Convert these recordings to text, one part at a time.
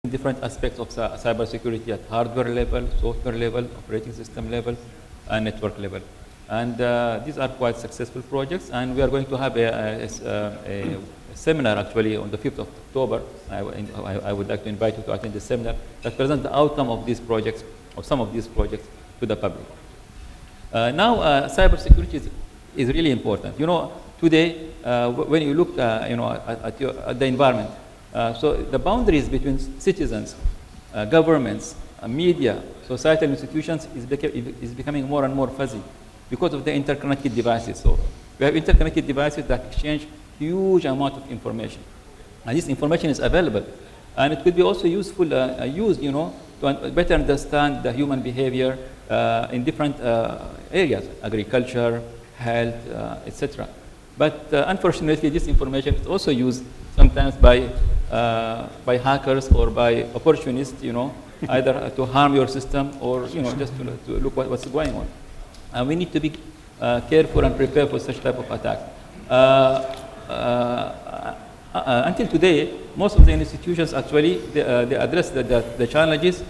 different aspects of cybersecurity at hardware level, software level, operating system level, and network level. And these are quite successful projects, and we are going to have a seminar actually on the 5th of October. I would like to invite you to attend the seminar that presents the outcome of these projects, or some of these projects, to the public. Now, cybersecurity is really important. You know, today, when you look at the environment, so the boundaries between citizens, governments, media, societal institutions is becoming more and more fuzzy because of the interconnected devices. So we have interconnected devices that exchange huge amount of information. And this information is available. And it could be also useful, used, to better understand the human behavior in different areas, agriculture, health, etc. But unfortunately, this information is also used sometimes by hackers or by opportunists, either to harm your system or just to look what's going on. And we need to be careful and prepare for such type of attack. Until today, most of the institutions actually they address the challenges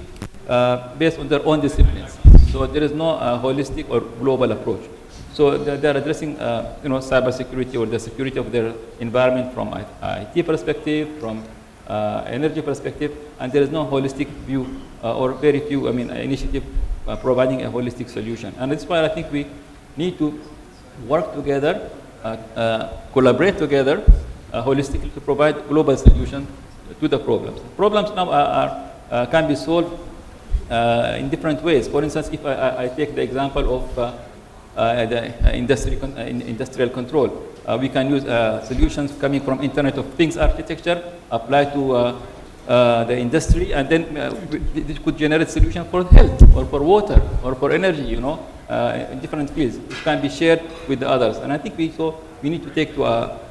based on their own disciplines. So there is no holistic or global approach. So they're addressing cybersecurity or the security of their environment from IT perspective, from energy perspective, and there is no holistic view or very few initiative providing a holistic solution. And that's why I think we need to work together, collaborate together holistically to provide global solutions to the problems. Problems now can be solved in different ways. For instance, if I take the example of the industrial control, we can use solutions coming from Internet of Things architecture, apply to the industry, and then this could generate solutions for health or for water or for energy, in different fields. It can be shared with the others. And I think we need to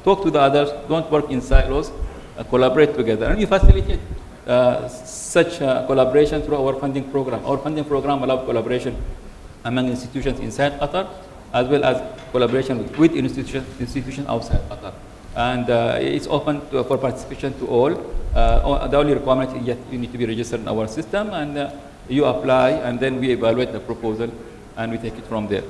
talk to the others, don't work in silos, collaborate together. And we facilitate such collaboration through our funding program. Our funding program allows collaboration among institutions inside Qatar, as well as collaboration with institutions outside Qatar. And it's open for participation to all. The only requirement is you need to be registered in our system, and you apply, and then we evaluate the proposal, and we take it from there.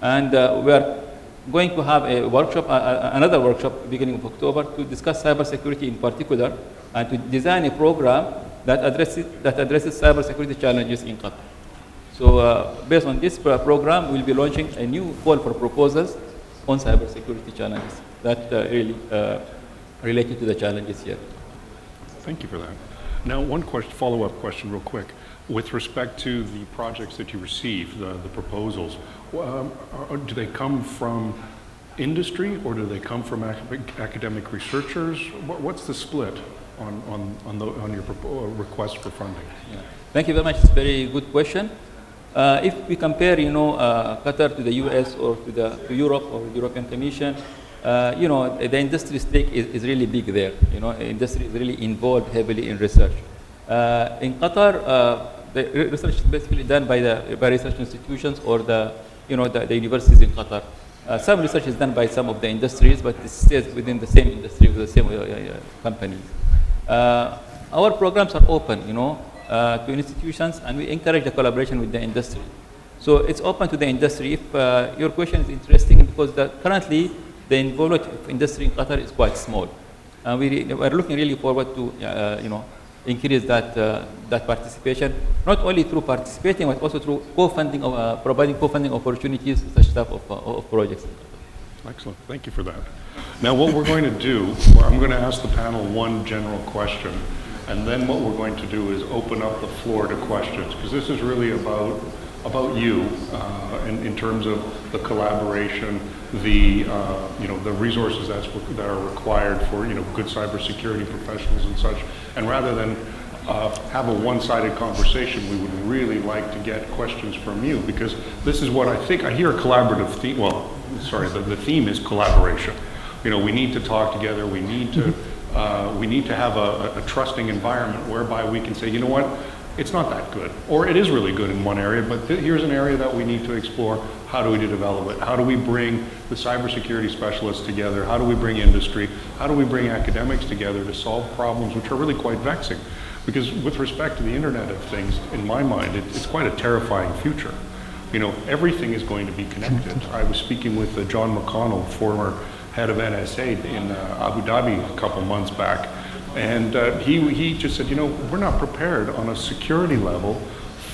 And we are going to have a workshop, another workshop, beginning of October, to discuss cybersecurity in particular, and to design a program that addresses cybersecurity challenges in Qatar. So based on this program, we'll be launching a new call for proposals on cybersecurity challenges that really related to the challenges here. Thank you for that. Now, one follow-up question real quick. With respect to the projects that you receive, the proposals, do they come from industry or do they come from academic researchers? What's the split on your request for funding? Yeah. Thank you very much. It's a very good question. If we compare, Qatar to the US or to Europe or the European Commission, the industry stake is really big there. Industry is really involved heavily in research. In Qatar, the research is basically done by research institutions or the universities in Qatar. Some research is done by some of the industries, but it stays within the same industry, with the same companies. Our programs are open, to institutions, and we encourage the collaboration with the industry. So it's open to the industry. If your question is interesting, because currently the involvement of industry in Qatar is quite small, and we are looking really forward to increase that participation, not only through participating, but also through co-funding, providing co-funding opportunities, such type of projects. Excellent. Thank you for that. Now, what we're going to do, I'm going to ask the panel one general question, and then what we're going to do is open up the floor to questions, because this is really about you in terms of the collaboration, the resources that are required for good cybersecurity professionals and such. And rather than have a one-sided conversation, we would really like to get questions from you, because this is what I think I hear a collaborative theme. Well, sorry, the theme is collaboration. We need to talk together. We need to have a trusting environment whereby we can say, you know what, it's not that good, or it is really good in one area, but here's an area that we need to explore. How do we develop it? How do we bring the cybersecurity specialists together? How do we bring industry? How do we bring academics together to solve problems which are really quite vexing? Because with respect to the Internet of Things, in my mind, it's quite a terrifying future. You know, everything is going to be connected. I was speaking with John McConnell, former head of NSA in Abu Dhabi a couple months back, and he just said, you know, we're not prepared on a security level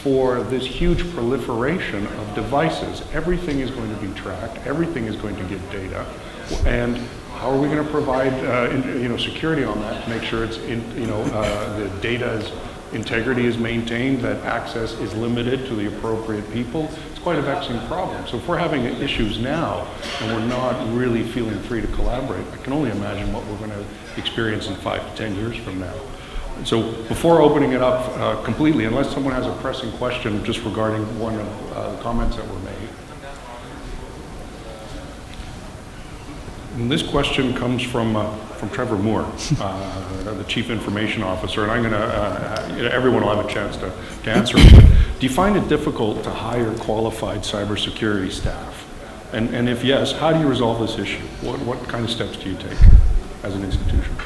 for this huge proliferation of devices. Everything is going to be tracked, everything is going to give data, and how are we going to provide security on that to make sure it's the data's integrity is maintained, that access is limited to the appropriate people? It's quite a vexing problem. So if we're having issues now and we're not really feeling free to collaborate, I can only imagine what we're going to experience in 5 to 10 years from now. So before opening it up completely, unless someone has a pressing question just regarding one of the comments that were made. And this question comes from Trevor Moore, the Chief Information Officer, and I'm going to, everyone will have a chance to answer it. But do you find it difficult to hire qualified cybersecurity staff? And if yes, how do you resolve this issue? What kind of steps do you take as an institution?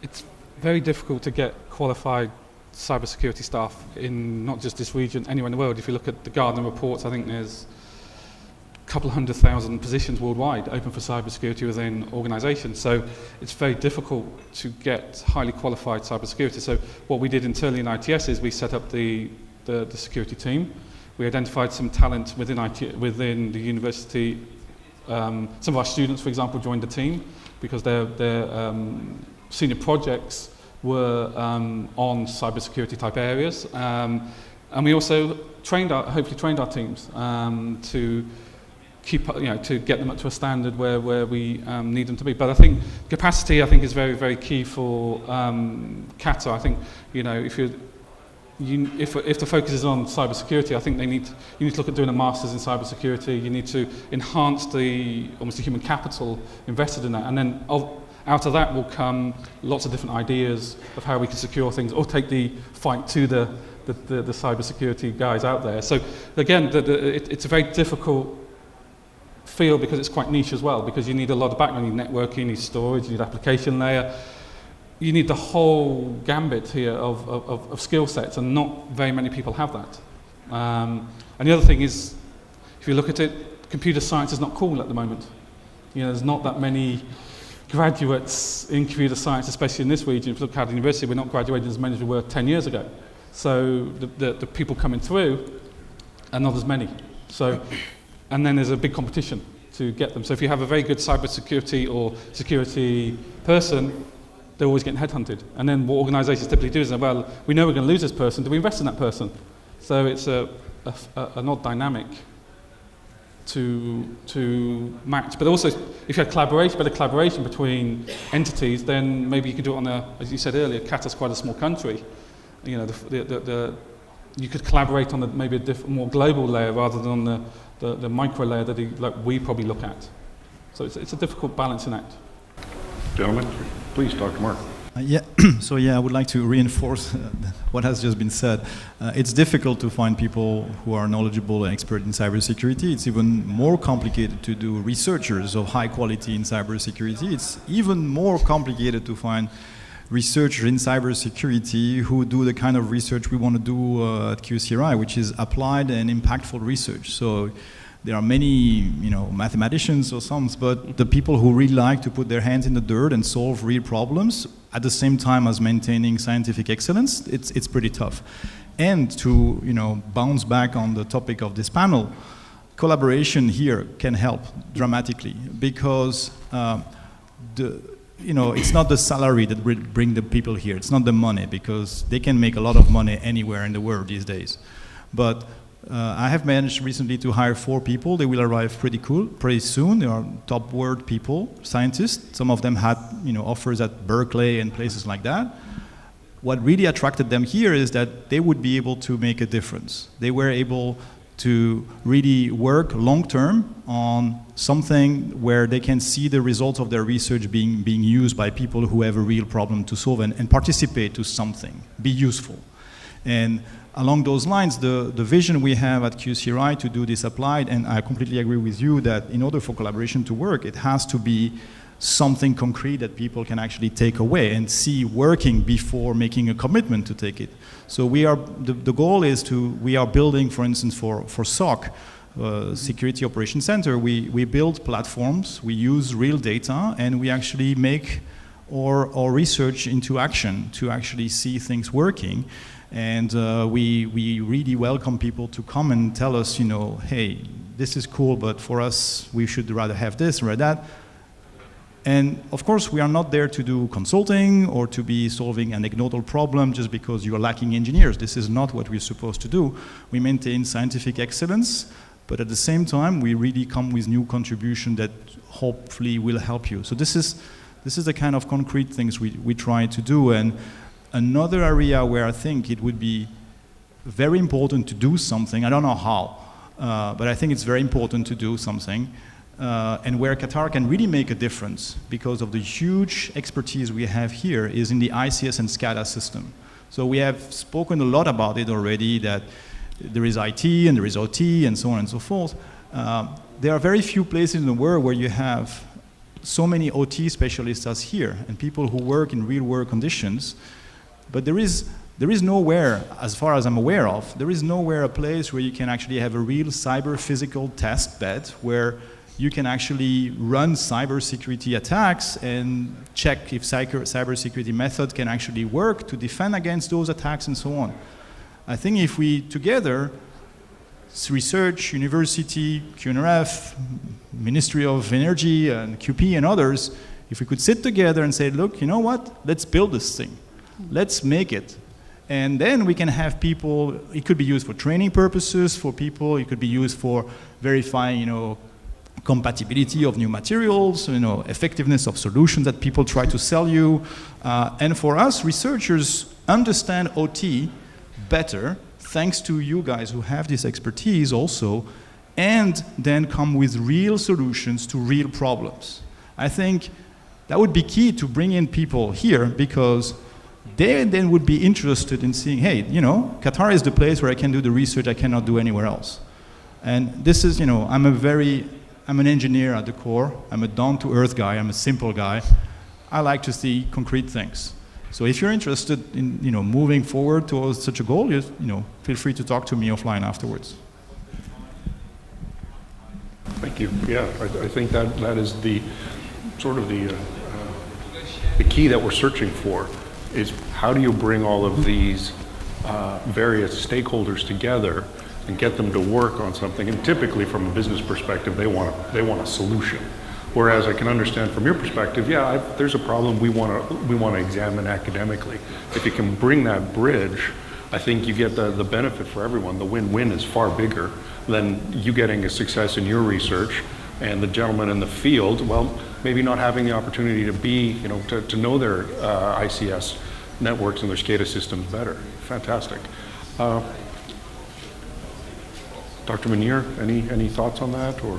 It's very difficult to get qualified cybersecurity staff in not just this region, anywhere in the world. If you look at the Gartner reports, I think there's a couple of 100,000 positions worldwide open for cybersecurity within organizations. So it's very difficult to get highly qualified cybersecurity. So what we did internally in ITS is we set up the security team. We identified some talent within the university. Some of our students, for example, joined the team because their senior projects were on cybersecurity type areas. And we also hopefully trained our teams to to get them up to a standard where we need them to be. But I think capacity, is very, very key for CATA. I think, if the focus is on cybersecurity, I think you need to look at doing a master's in cybersecurity. You need to enhance almost the human capital invested in that, and then out of that will come lots of different ideas of how we can secure things, or take the fight to the cybersecurity guys out there. So again, it's a very difficult field because it's quite niche as well, because you need a lot of background. You need networking, you need storage, you need application layer. You need the whole gambit here of skill sets, and not very many people have that. And the other thing is, if you look at it, computer science is not cool at the moment. There's not that many graduates in computer science, especially in this region. If you look at university, we're not graduating as many as we were 10 years ago. So the people coming through are not as many. And then there's a big competition to get them. So if you have a very good cybersecurity or security person, they're always getting headhunted. And then what organizations typically do is, well, we know we're going to lose this person, do we invest in that person? So it's an odd dynamic to match. But also, if you had better collaboration between entities, then maybe you could do it on as you said earlier, CATA's quite a small country. You could collaborate on maybe a more global layer rather than on the micro layer that we probably look at. So it's a difficult balancing act. Gentlemen, please, Dr. Mark. I would like to reinforce what has just been said. It's difficult to find people who are knowledgeable and expert in cybersecurity. It's even more complicated to do researchers of high quality in cybersecurity. It's even more complicated to find researchers in cybersecurity who do the kind of research we want to do at QCRI, which is applied and impactful research. So there are many, mathematicians or some, but the people who really like to put their hands in the dirt and solve real problems at the same time as maintaining scientific excellence, it's pretty tough. And to, bounce back on the topic of this panel, collaboration here can help dramatically, because it's not the salary that will bring the people here. It's not the money, because they can make a lot of money anywhere in the world these days. But I have managed recently to hire 4 people. They will arrive pretty soon. They are top world people, scientists. Some of them had, offers at Berkeley and places like that. What really attracted them here is that they would be able to make a difference. They were able to really work long-term on something where they can see the results of their research being used by people who have a real problem to solve, and participate to something, be useful. And along those lines, the vision we have at QCRI to do this applied, and I completely agree with you that in order for collaboration to work, it has to be something concrete that people can actually take away and see working before making a commitment to take it. So the goal is we are building, for instance, for SOC, Security Operations Center, we build platforms, we use real data, and we actually make our research into action to actually see things working. And we really welcome people to come and tell us, hey, this is cool, but for us, we should rather have this or that. And of course, we are not there to do consulting or to be solving an anecdotal problem just because you are lacking engineers. This is not what we're supposed to do. We maintain scientific excellence, but at the same time, we really come with new contribution that hopefully will help you. So this is the kind of concrete things we try to do. And another area where I think it would be very important to do something, I don't know how, but I think it's very important to do something, and where Qatar can really make a difference because of the huge expertise we have here is in the ICS and SCADA system. So we have spoken a lot about it already, that there is IT and there is OT and so on and so forth. There are very few places in the world where you have so many OT specialists as here and people who work in real world conditions. But there is nowhere, as far as I'm aware of, there is nowhere a place where you can actually have a real cyber physical test bed where you can actually run cybersecurity attacks and check if cybersecurity method can actually work to defend against those attacks and so on. I think if we together, research, university, QNRF, Ministry of Energy and QP and others, if we could sit together and say, look, you know what, let's build this thing. Let's make it. And then we can have people, it could be used for training purposes for people, it could be used for verifying, compatibility of new materials, effectiveness of solutions that people try to sell you. And for us, researchers understand OT better, thanks to you guys who have this expertise also, and then come with real solutions to real problems. I think that would be key to bring in people here, because they then would be interested in seeing, hey, Qatar is the place where I can do the research I cannot do anywhere else. And this is, I'm an engineer at the core. I'm a down-to-earth guy. I'm a simple guy. I like to see concrete things. So if you're interested in, moving forward towards such a goal, feel free to talk to me offline afterwards. Thank you. Yeah, I think that is the sort of the key that we're searching for, is how do you bring all of these various stakeholders together and get them to work on something. And typically, from a business perspective, they want a solution. Whereas I can understand from your perspective, there's a problem we want to examine academically. If you can bring that bridge, I think you get the benefit for everyone. The win-win is far bigger than you getting a success in your research and the gentleman in the field, well, maybe not having the opportunity to be, to know their ICS networks and their SCADA systems better. Fantastic. Dr. Munir, any thoughts on that? Or?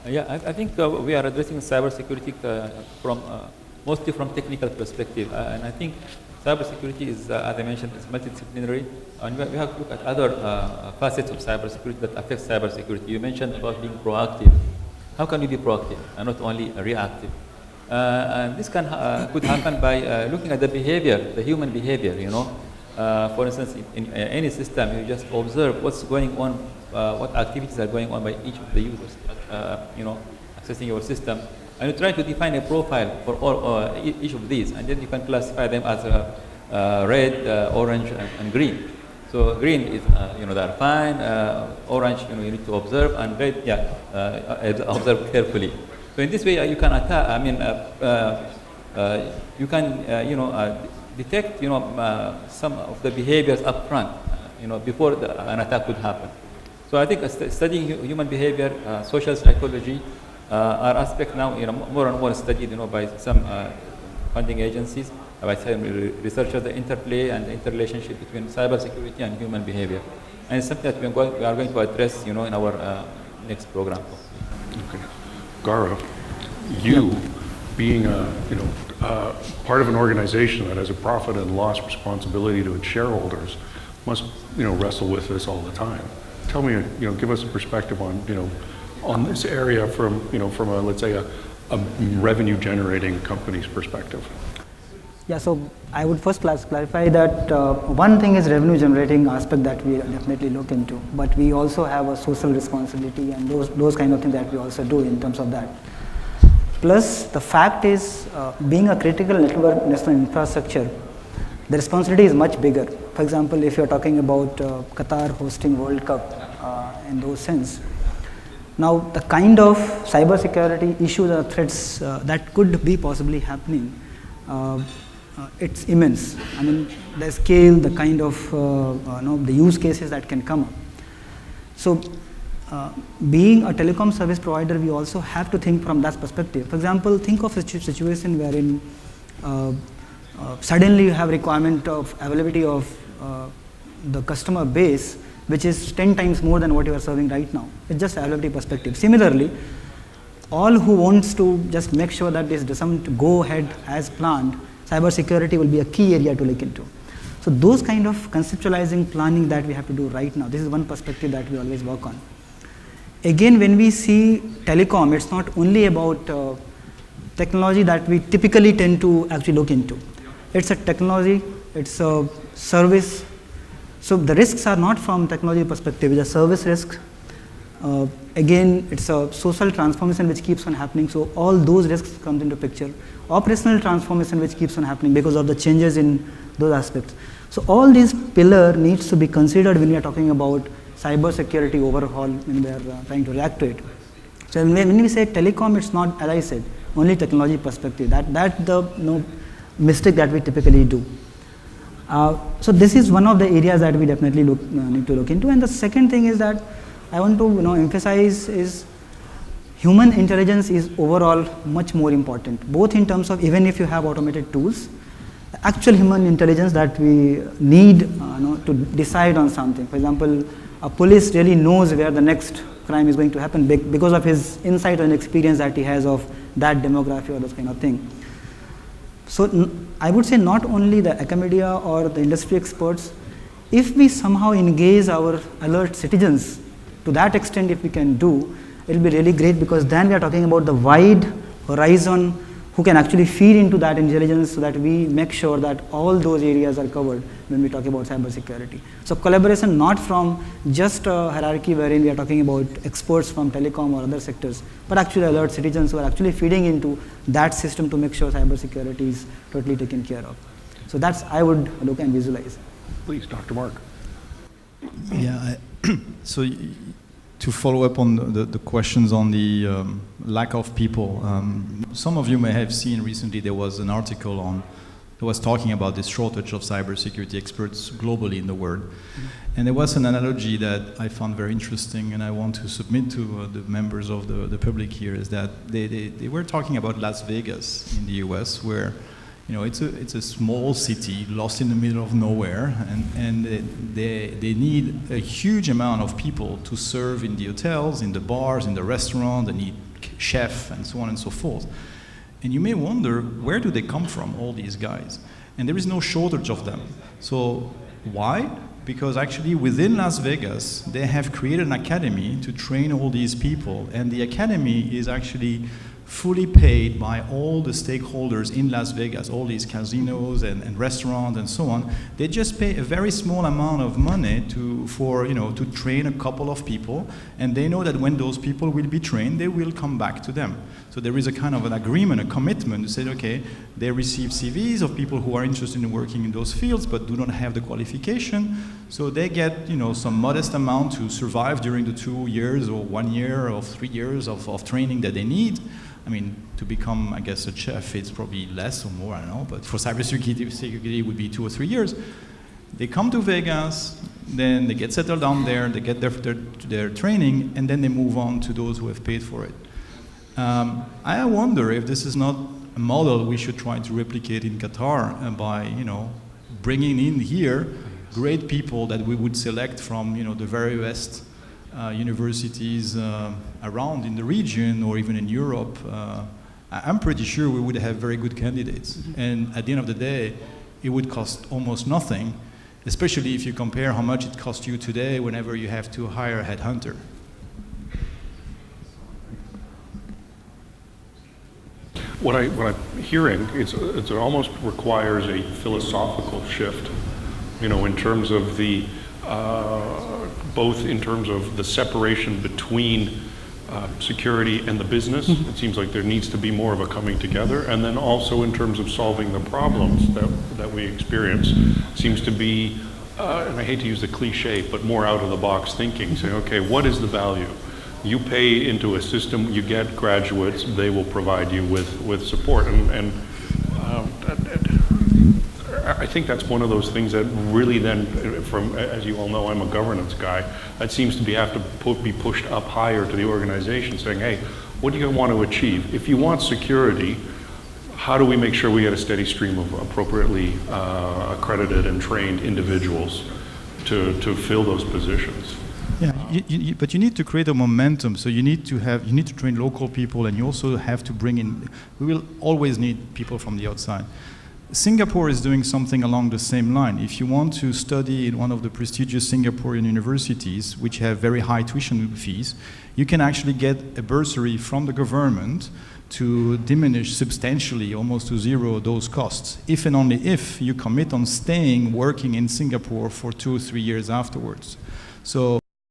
Yeah, I think we are addressing cybersecurity mostly from technical perspective, and I think cybersecurity is, as I mentioned, is multidisciplinary, and we have to look at other facets of cybersecurity that affect cybersecurity. You mentioned about being proactive. How can we be proactive and not only reactive? And this could happen by looking at the behavior, the human behavior. For instance, in any system, you just observe what's going on, what activities are going on by each of the users, accessing your system, and you try to define a profile for each of these, and then you can classify them as red, orange, and green. So green is, they're fine. Orange, you need to observe, and red, observe carefully. So in this way, you can attack. You can, detect, some of the behaviors up front, before an attack could happen. So I think studying human behavior, social psychology, are aspects now, more and more studied, by some funding agencies, by some researchers, the interplay and the interrelationship between cybersecurity and human behavior. And it's something that we are going to address, in our next program. Okay. Gaurav, you being part of an organization that has a profit and loss responsibility to its shareholders must, wrestle with this all the time. Tell me, give us a perspective on, on this area from a, let's say, a a revenue-generating company's perspective? Yeah, so I would first clarify that one thing is revenue generating aspect that we definitely look into, but we also have a social responsibility and those kind of things that we also do in terms of that. Plus, the fact is, being a critical network national infrastructure, the responsibility is much bigger. For example, if you're talking about Qatar hosting World Cup in those sense, now the kind of cybersecurity issues or threats that could be possibly happening, it's immense. I mean, the scale, the kind of the use cases that can come up. So, being a telecom service provider, we also have to think from that perspective. For example, think of a situation wherein suddenly you have requirement of availability of the customer base, which is 10 times more than what you are serving right now. It's just availability perspective. Similarly, all who wants to just make sure that this doesn't go ahead as planned, cybersecurity will be a key area to look into. So those kind of conceptualizing planning that we have to do right now, this is one perspective that we always work on. Again, when we see telecom, it's not only about technology that we typically tend to actually look into. It's a technology, it's a service. So the risks are not from technology perspective, it's a service risk. Again, it's a social transformation which keeps on happening, so all those risks come into picture. Operational transformation which keeps on happening because of the changes in those aspects. So all these pillars needs to be considered when we are talking about cyber security overhaul when we are trying to react to it. So when we say telecom, it's not, as I said, only technology perspective. That's the mistake that we typically do. So this is one of the areas that we definitely need to look into. And the second thing is that I want to emphasize is human intelligence is overall much more important, both in terms of even if you have automated tools, the actual human intelligence that we need to decide on something. For example, a police really knows where the next crime is going to happen because of his insight and experience that he has of that demography or this kind of thing. So I would say not only the academia or the industry experts, if we somehow engage our alert citizens to that extent, if we can do, it will be really great, because then we are talking about the wide horizon who can actually feed into that intelligence so that we make sure that all those areas are covered when we talk about cyber security. So collaboration not from just a hierarchy wherein we are talking about experts from telecom or other sectors, but actually alert citizens who are actually feeding into that system to make sure cyber security is totally taken care of. So that's I would look and visualize. Please, Dr. Mark. Yeah, so to follow up on the questions on the lack of people, some of you may have seen recently there was an article that was talking about this shortage of cybersecurity experts globally in the world. And there was an analogy that I found very interesting, and I want to submit to the members of the public here, is that they were talking about Las Vegas in the US, where it's a small city lost in the middle of nowhere, and they need a huge amount of people to serve in the hotels, in the bars, in the restaurant. They need chefs and so on and so forth. And you may wonder, where do they come from, all these guys? And there is no shortage of them. So why? Because actually within Las Vegas, they have created an academy to train all these people, and the academy is actually fully paid by all the stakeholders in Las Vegas, all these casinos and restaurants and so on. They just pay a very small amount of money to train a couple of people, and they know that when those people will be trained, they will come back to them. So there is a kind of an agreement, a commitment to say, okay, they receive CVs of people who are interested in working in those fields but do not have the qualification, so they get some modest amount to survive during the 2 years or 1 year or 3 years of training that they need. I mean, to become, I guess, a chef, it's probably less or more, I don't know, but for cybersecurity, it would be 2 or 3 years. They come to Vegas, then they get settled down there, they get their training, and then they move on to those who have paid for it. I wonder if this is not a model we should try to replicate in Qatar by, bringing in here great people that we would select from, the very best universities around in the region or even in Europe. I'm pretty sure we would have very good candidates. Mm-hmm. And at the end of the day, it would cost almost nothing, especially if you compare how much it costs you today whenever you have to hire a headhunter. What I'm hearing is it almost requires a philosophical shift, you know, in terms of the both in terms of the separation between security and the business. It seems like there needs to be more of a coming together, and then also in terms of solving the problems that we experience, seems to be, and I hate to use the cliche, but more out of the box thinking, saying, okay, what is the value? You pay into a system, you get graduates, they will provide you with support, and I think that's one of those things that really then, as you all know, I'm a governance guy, that seems to have to be pushed up higher to the organization, saying, hey, what do you want to achieve? If you want security, how do we make sure we get a steady stream of appropriately accredited and trained individuals to fill those positions? Yeah, but you need to create a momentum. So you need to train local people, and you also have to bring in. We will always need people from the outside. Singapore is doing something along the same line. If you want to study in one of the prestigious Singaporean universities, which have very high tuition fees, you can actually get a bursary from the government to diminish substantially, almost to zero, those costs, if and only if you commit on staying, working in Singapore for 2 or 3 years afterwards. So